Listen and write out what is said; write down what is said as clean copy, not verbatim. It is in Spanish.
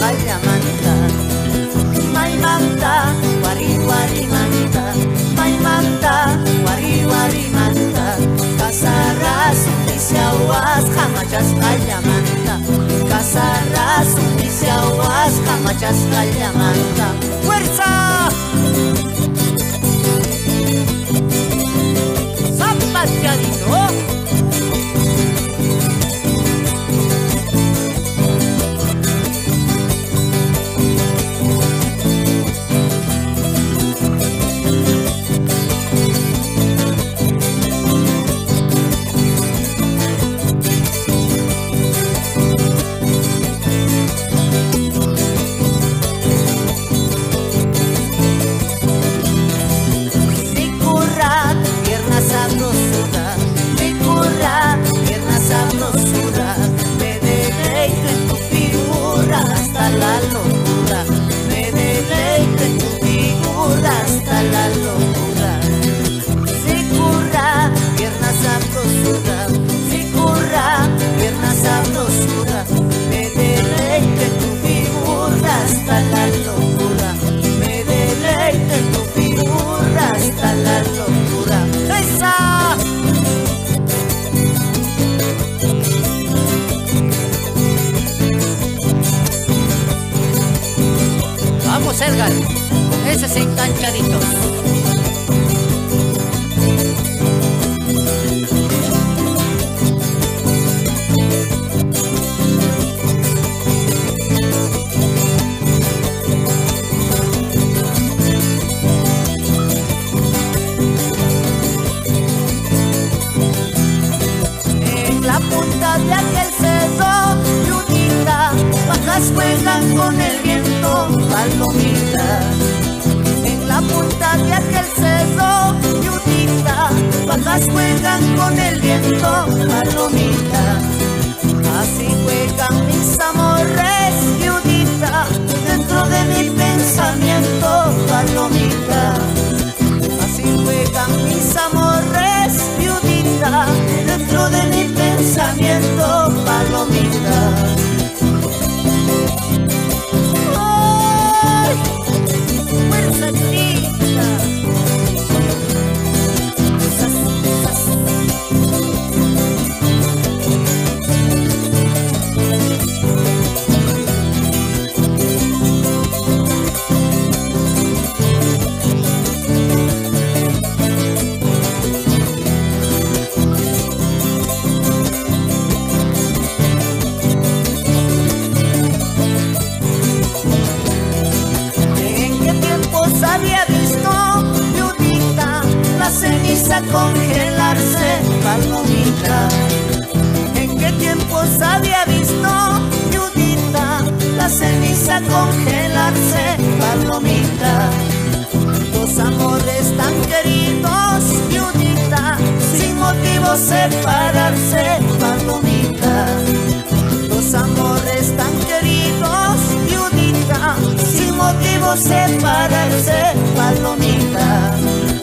callamanta. Maimanta, wari wari manta. Maimanta, wari wari manta. Casaras, unisiawas, jamachas callamanta. Casaras, unisiawas, jamachas callamanta. ¡Fuerza! ¡Zapateadito! La locura, me deleito en tu figura hasta la locura. Sicurra, pierna sabrosura, sicurra, pierna sabrosura, me deleito en tu figura hasta la locura, me deleito en tu figura hasta la locura. ¡Esa! Vamos, Edgar, con esos enganchaditos. En la punta de aquel cerro, Lunita, bajas juegan con el viento, palomita. En la punta de aquel cerro, Lunita, bajas juegan con el viento, palomita. Así juegan mis amores, Lunita, dentro de mi pensamiento, palomita. Así juegan mis amores, Lunita, dentro de mi pensamiento, palomita. Había visto, Lunita, la ceniza congelarse, palomita. ¿En qué tiempos había visto, Lunita, la ceniza congelarse, palomita? Dos amores tan queridos, Lunita, sin motivo separarse, palomita. Dos amores tan queridos, Lunita, sin motivo separarse, palomita.